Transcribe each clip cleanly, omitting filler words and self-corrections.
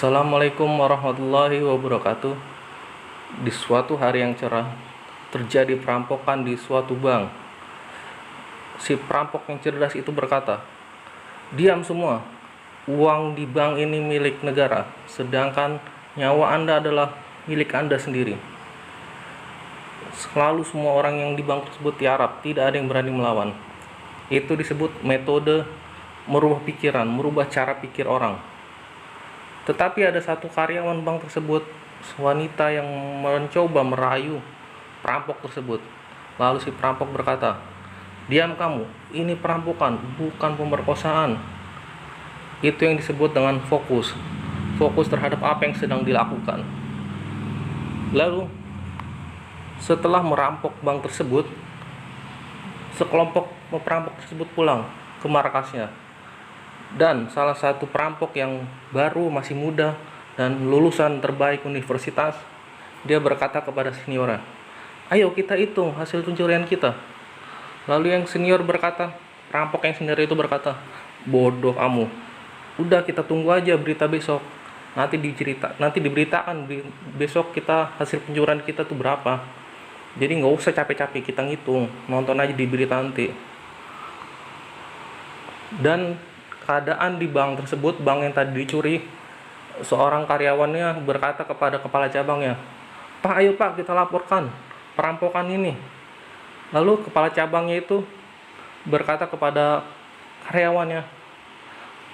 Assalamualaikum warahmatullahi wabarakatuh. Di suatu hari yang cerah, terjadi perampokan di suatu bank. Si perampok yang cerdas itu berkata, "Diam semua, uang di bank ini milik negara, sedangkan nyawa Anda adalah milik Anda sendiri." Selalu semua orang yang di bank tersebut tiarap, tidak ada yang berani melawan. Itu disebut metode merubah pikiran, merubah cara pikir orang. Tetapi ada satu karyawan bank tersebut, wanita yang mencoba merayu perampok tersebut. Lalu si perampok berkata, "Diam kamu, ini perampokan, bukan pemerkosaan." Itu yang disebut dengan fokus. Fokus terhadap apa yang sedang dilakukan. Lalu, setelah merampok bank tersebut, sekelompok perampok tersebut pulang ke markasnya. Dan salah satu perampok yang baru, masih muda, dan lulusan terbaik universitas, dia berkata kepada seniornya, "Ayo kita hitung hasil pencurian kita." Lalu yang senior berkata, perampok yang senior itu berkata, "Bodoh kamu, udah kita tunggu aja berita besok. Nanti diberitakan besok kita hasil pencurian kita tuh berapa. Jadi nggak usah capek-capek kita ngitung, nonton aja di berita nanti." Dan keadaan di bank tersebut, bank yang tadi dicuri, seorang karyawannya berkata kepada kepala cabangnya, "Pak, ayo Pak, kita laporkan perampokan ini." Lalu kepala cabangnya itu berkata kepada karyawannya,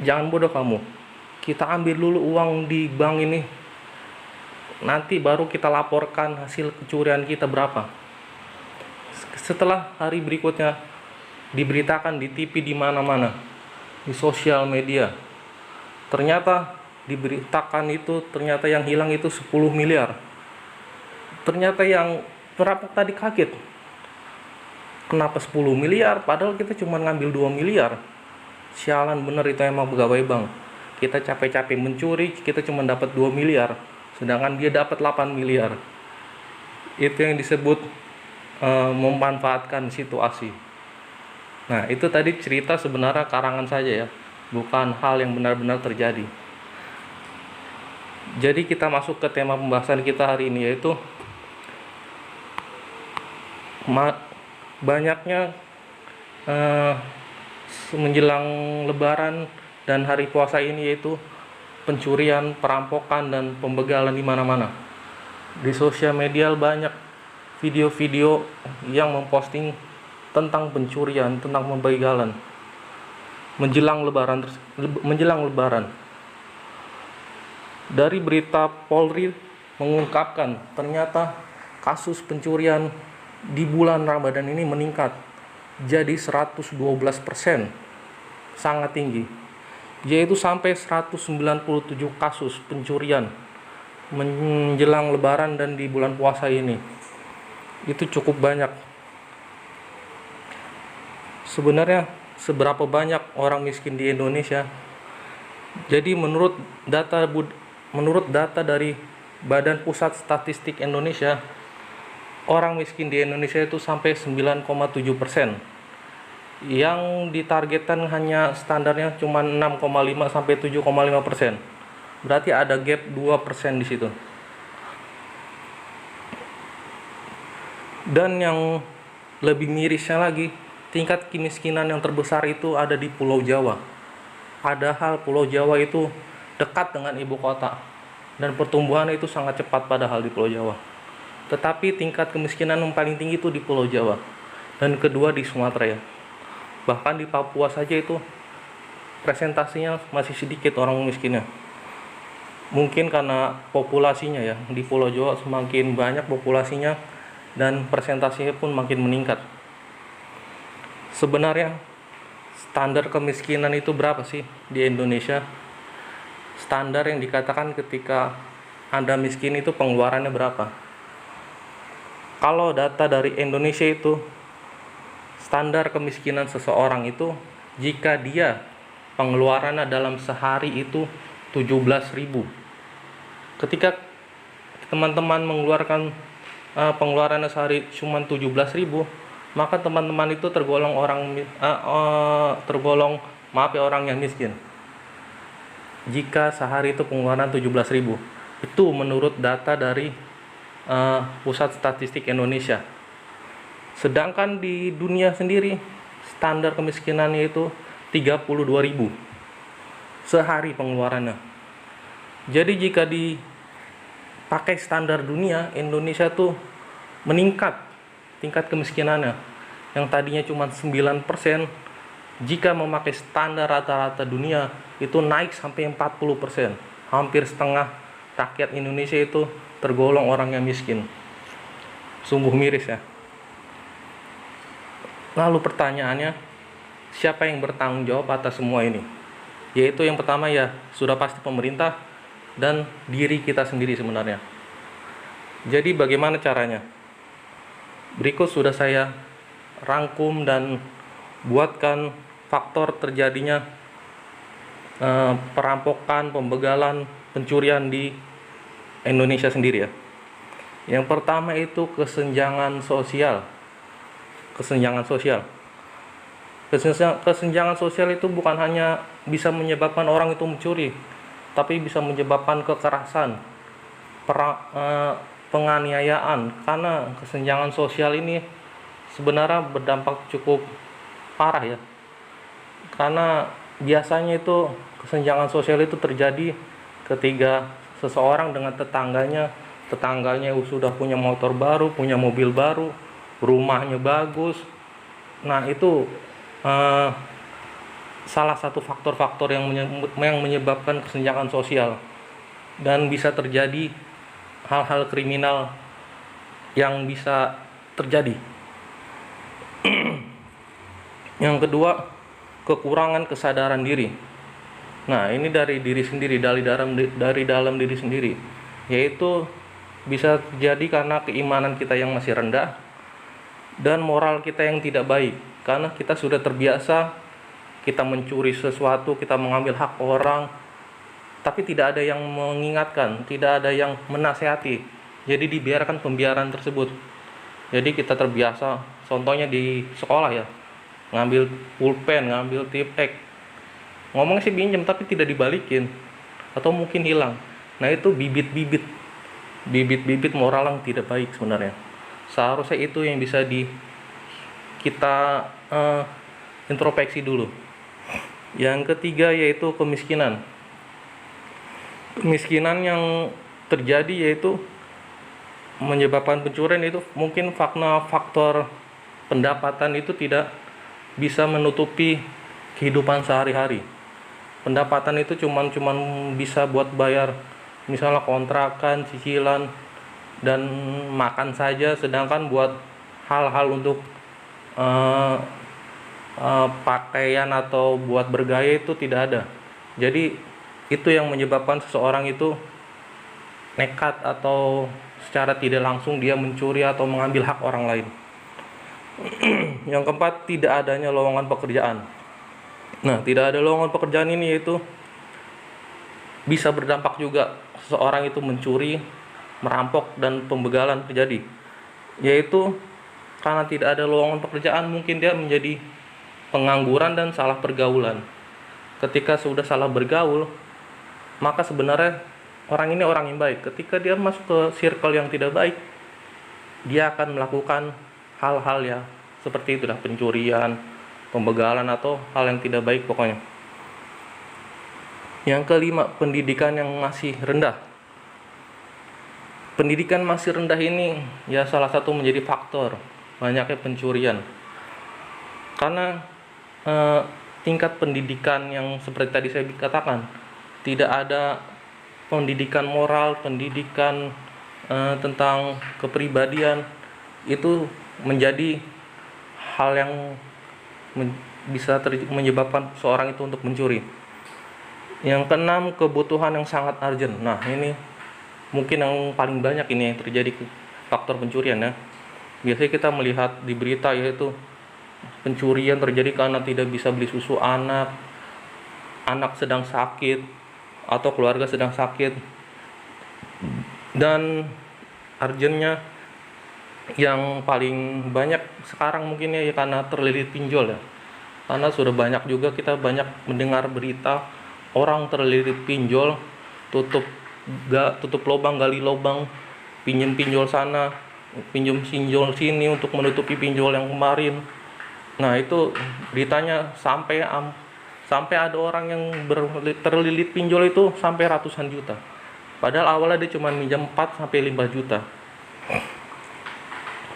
"Jangan bodoh kamu, kita ambil dulu uang di bank ini, nanti baru kita laporkan hasil kecurian kita berapa." Setelah hari berikutnya diberitakan di TV, di mana-mana, di sosial media, ternyata diberitakan itu, ternyata yang hilang itu 10 miliar. Ternyata yang perampok tadi kaget, kenapa 10 miliar padahal kita cuma ngambil 2 miliar. Sialan bener, itu emang pegawai bank. Kita capek-capek mencuri, kita cuma dapat 2 miliar, sedangkan dia dapat 8 miliar. Itu yang disebut memanfaatkan situasi. Nah, itu tadi cerita sebenarnya karangan saja ya, bukan hal yang benar-benar terjadi. Jadi kita masuk ke tema pembahasan kita hari ini, yaitu banyaknya menjelang Lebaran dan hari puasa ini, yaitu pencurian, perampokan, dan pembegalan di mana-mana. Di sosial media banyak video-video yang memposting tentang pencurian, tentang pembegalan menjelang Lebaran. Dari berita Polri mengungkapkan, ternyata kasus pencurian di bulan Ramadan ini meningkat jadi 112%, sangat tinggi, yaitu sampai 197 kasus pencurian menjelang Lebaran dan di bulan puasa ini. Itu cukup banyak. Sebenarnya seberapa banyak orang miskin di Indonesia? Jadi menurut data dari Badan Pusat Statistik Indonesia, orang miskin di Indonesia itu sampai 9,7%. Yang ditargetkan hanya standarnya cuma 6,5 sampai 7,5%. Berarti ada gap 2% di situ. Dan yang lebih mirisnya lagi, tingkat kemiskinan yang terbesar itu ada di Pulau Jawa. Padahal Pulau Jawa itu dekat dengan ibu kota dan pertumbuhannya itu sangat cepat padahal di Pulau Jawa. Tetapi tingkat kemiskinan yang paling tinggi itu di Pulau Jawa, dan kedua di Sumatera ya. Bahkan di Papua saja itu presentasinya masih sedikit orang miskinnya. Mungkin karena populasinya ya, di Pulau Jawa semakin banyak populasinya dan presentasinya pun makin meningkat. Sebenarnya standar kemiskinan itu berapa sih di Indonesia? Standar yang dikatakan ketika Anda miskin itu pengeluarannya berapa? Kalau data dari Indonesia itu, standar kemiskinan seseorang itu, jika dia pengeluarannya dalam sehari itu 17.000. Ketika teman-teman mengeluarkan pengeluarannya sehari cuma 17.000, maka teman-teman itu tergolong orang yang miskin. jika sehari itu pengeluaran 17.000. Itu menurut data dari Pusat Statistik Indonesia. Sedangkan di dunia sendiri standar kemiskinannya itu 32.000 sehari pengeluarannya. Jadi jika dipakai standar dunia, Indonesia tuh meningkat tingkat kemiskinannya. Yang tadinya cuma 9%, jika memakai standar rata-rata dunia itu naik sampai 40%. Hampir setengah rakyat Indonesia itu tergolong orang yang miskin. Sungguh miris ya. Lalu pertanyaannya, siapa yang bertanggung jawab atas semua ini? Yaitu yang pertama ya sudah pasti pemerintah dan diri kita sendiri sebenarnya. Jadi bagaimana caranya? Berikut sudah saya rangkum dan buatkan faktor terjadinya perampokan, pembegalan, pencurian di Indonesia sendiri ya. Yang pertama itu kesenjangan sosial. Kesenjangan sosial itu bukan hanya bisa menyebabkan orang itu mencuri, tapi bisa menyebabkan kekerasan, penganiayaan. Karena kesenjangan sosial ini sebenarnya berdampak cukup parah ya. Karena biasanya itu kesenjangan sosial itu terjadi ketika seseorang dengan tetangganya sudah punya motor baru, punya mobil baru, rumahnya bagus. Nah itu salah satu faktor-faktor yang menyebabkan kesenjangan sosial, dan bisa terjadi hal-hal kriminal yang bisa terjadi. Yang kedua, kekurangan kesadaran diri. Nah ini dari diri sendiri, dari dalam diri sendiri, yaitu bisa terjadi karena keimanan kita yang masih rendah dan moral kita yang tidak baik. Karena kita sudah terbiasa, kita mencuri sesuatu, kita mengambil hak orang, tapi tidak ada yang mengingatkan, tidak ada yang menasehati. Jadi dibiarkan pembiaran tersebut. Jadi kita terbiasa, contohnya di sekolah ya, ngambil pulpen, ngambil tipek, ngomong sih pinjam tapi tidak dibalikin, atau mungkin hilang. Nah itu bibit-bibit moral yang tidak baik sebenarnya. Seharusnya itu yang bisa kita introspeksi dulu. Yang ketiga yaitu kemiskinan. Kemiskinan yang terjadi yaitu menyebabkan pencurian, itu mungkin faktor pendapatan itu tidak bisa menutupi kehidupan sehari-hari. Pendapatan itu cuman bisa buat bayar misalnya kontrakan, cicilan, dan makan saja, sedangkan buat hal-hal untuk pakaian atau buat bergaya itu tidak ada. Jadi itu yang menyebabkan seseorang itu nekat atau secara tidak langsung dia mencuri atau mengambil hak orang lain. Yang keempat, tidak adanya lowongan pekerjaan. Nah, tidak ada lowongan pekerjaan ini yaitu bisa berdampak juga seseorang itu mencuri, merampok, dan pembegalan terjadi. Yaitu karena tidak ada lowongan pekerjaan, mungkin dia menjadi pengangguran dan salah pergaulan. Ketika sudah salah bergaul, maka sebenarnya orang ini orang yang baik. Ketika dia masuk ke circle yang tidak baik, dia akan melakukan hal-hal ya seperti itulah, pencurian, pembegalan, atau hal yang tidak baik pokoknya. Yang kelima, pendidikan yang masih rendah. Pendidikan masih rendah ini ya salah satu menjadi faktor banyaknya pencurian. Karena tingkat pendidikan yang seperti tadi saya katakan, tidak ada pendidikan moral, pendidikan tentang kepribadian, itu menjadi hal yang bisa menyebabkan seorang itu untuk mencuri. Yang keenam, kebutuhan yang sangat urgent. Nah ini mungkin yang paling banyak ini yang terjadi faktor pencurian ya. Biasanya kita melihat di berita yaitu pencurian terjadi karena tidak bisa beli susu anak sedang sakit, atau keluarga sedang sakit. Dan urgentnya yang paling banyak sekarang mungkin ya karena terlilit pinjol ya. Karena sudah banyak juga kita banyak mendengar berita orang terlilit pinjol, tutup tutup lubang, gali lubang, pinjam pinjol sana, pinjam pinjol sini untuk menutupi pinjol yang kemarin. Nah itu ditanya sampai ada orang yang terlilit pinjol itu sampai ratusan juta. Padahal awalnya dia cuma minjam 4 sampai 5 juta.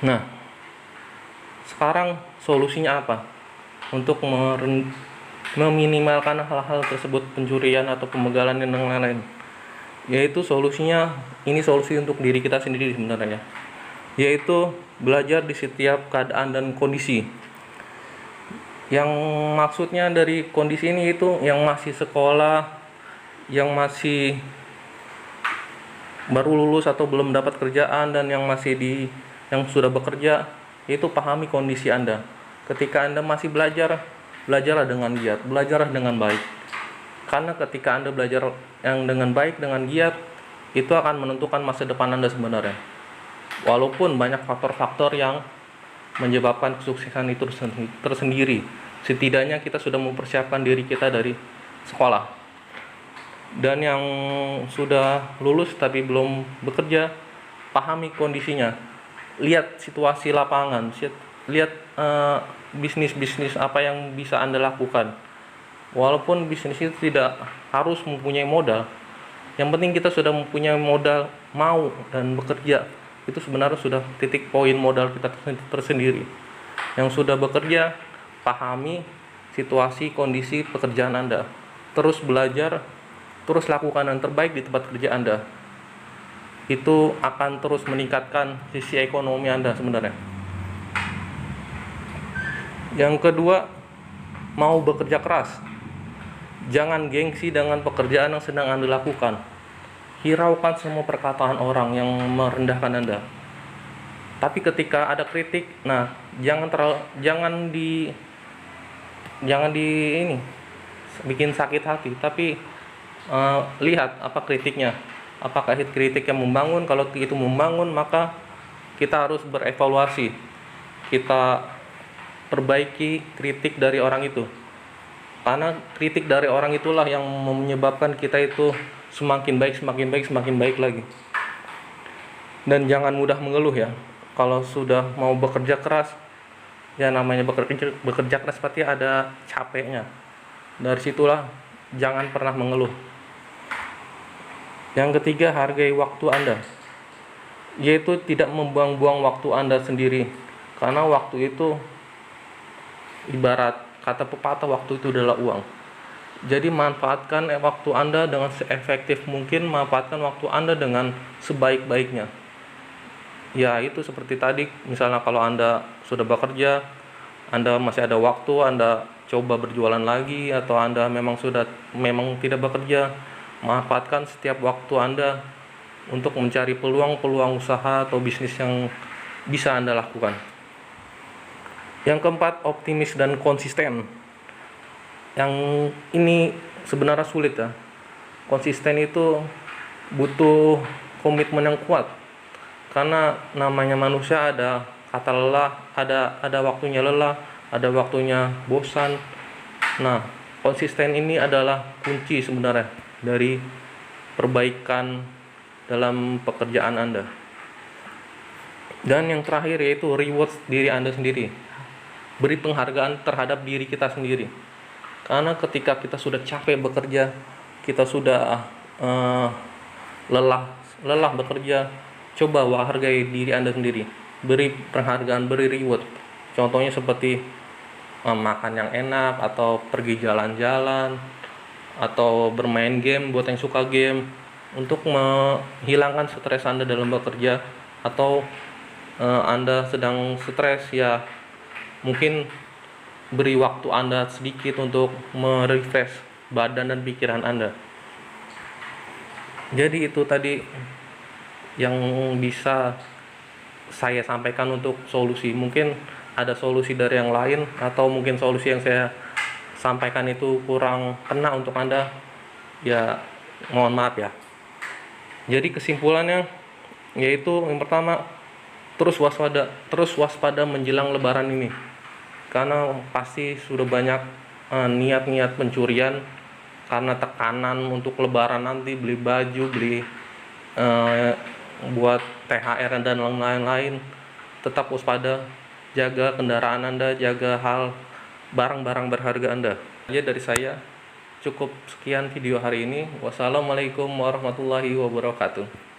Nah, sekarang solusinya apa? Untuk meminimalkan hal-hal tersebut, pencurian atau pembegalan dan lain-lain. Yaitu solusinya, ini solusi untuk diri kita sendiri sebenarnya. Yaitu belajar di setiap keadaan dan kondisi. Yang maksudnya dari kondisi ini itu yang masih sekolah, yang masih baru lulus atau belum dapat kerjaan, dan yang sudah bekerja, itu pahami kondisi Anda. Ketika Anda masih belajar, belajarlah dengan giat, belajarlah dengan baik. Karena ketika Anda belajar yang dengan baik, dengan giat, itu akan menentukan masa depan Anda sebenarnya. Walaupun banyak faktor-faktor yang menyebabkan kesuksesan itu tersendiri, setidaknya kita sudah mempersiapkan diri kita dari sekolah. Dan yang sudah lulus tapi belum bekerja, pahami kondisinya, lihat situasi lapangan, lihat bisnis-bisnis apa yang bisa Anda lakukan. Walaupun bisnis itu tidak harus mempunyai modal, yang penting kita sudah mempunyai modal, mau dan bekerja, itu sebenarnya sudah titik poin modal kita tersendiri. Yang sudah bekerja, pahami situasi kondisi pekerjaan Anda, terus belajar, terus lakukan yang terbaik di tempat kerja Anda. Itu akan terus meningkatkan sisi ekonomi Anda sebenarnya. Yang kedua, mau bekerja keras. Jangan gengsi dengan pekerjaan yang sedang Anda lakukan. Hiraukan semua perkataan orang yang merendahkan Anda. Tapi ketika ada kritik, nah jangan bikin sakit hati, tapi lihat apa kritiknya. Apakah itu kritik yang membangun? Kalau itu membangun, maka kita harus berevaluasi. Kita perbaiki kritik dari orang itu. Karena kritik dari orang itulah yang menyebabkan kita itu semakin baik lagi. Dan jangan mudah mengeluh ya. Kalau sudah mau bekerja keras, ya namanya bekerja keras pasti ada capeknya. Dari situlah jangan pernah mengeluh. Yang ketiga, hargai waktu Anda. Yaitu tidak membuang-buang waktu Anda sendiri. Karena waktu itu ibarat kata pepatah, waktu itu adalah uang. Jadi manfaatkan waktu Anda dengan seefektif mungkin, manfaatkan waktu Anda dengan sebaik-baiknya. Ya itu seperti tadi, misalnya kalau Anda sudah bekerja, Anda masih ada waktu, Anda coba berjualan lagi, atau Anda memang tidak bekerja, manfaatkan setiap waktu Anda untuk mencari peluang usaha atau bisnis yang bisa Anda lakukan. Yang keempat, optimis dan konsisten. Yang ini sebenarnya sulit ya. Konsisten itu butuh komitmen yang kuat. Karena namanya manusia ada kata lelah, ada waktunya lelah, ada waktunya bosan. Nah, konsisten ini adalah kunci sebenarnya dari perbaikan dalam pekerjaan Anda. Dan yang terakhir yaitu reward diri Anda sendiri. Beri penghargaan terhadap diri kita sendiri. Karena ketika kita sudah capek bekerja, kita sudah lelah bekerja, coba hargai diri Anda sendiri. Beri penghargaan, beri reward. Contohnya seperti makan yang enak, atau pergi jalan-jalan, atau bermain game buat yang suka game, untuk menghilangkan stres Anda dalam bekerja. Atau Anda sedang stres, ya mungkin beri waktu Anda sedikit untuk merefresh badan dan pikiran Anda. Jadi itu tadi yang bisa saya sampaikan untuk solusi. Mungkin ada solusi dari yang lain, atau mungkin solusi yang saya sampaikan itu kurang kena untuk Anda, ya mohon maaf ya. Jadi kesimpulannya yaitu yang pertama, terus waspada menjelang lebaran ini. Karena pasti sudah banyak niat-niat pencurian, karena tekanan untuk lebaran nanti, beli baju, beli eh, buat THR dan lain-lain, tetap waspada, jaga kendaraan Anda, jaga hal barang-barang berharga Anda. Ya, dari saya cukup sekian video hari ini. Wassalamualaikum warahmatullahi wabarakatuh.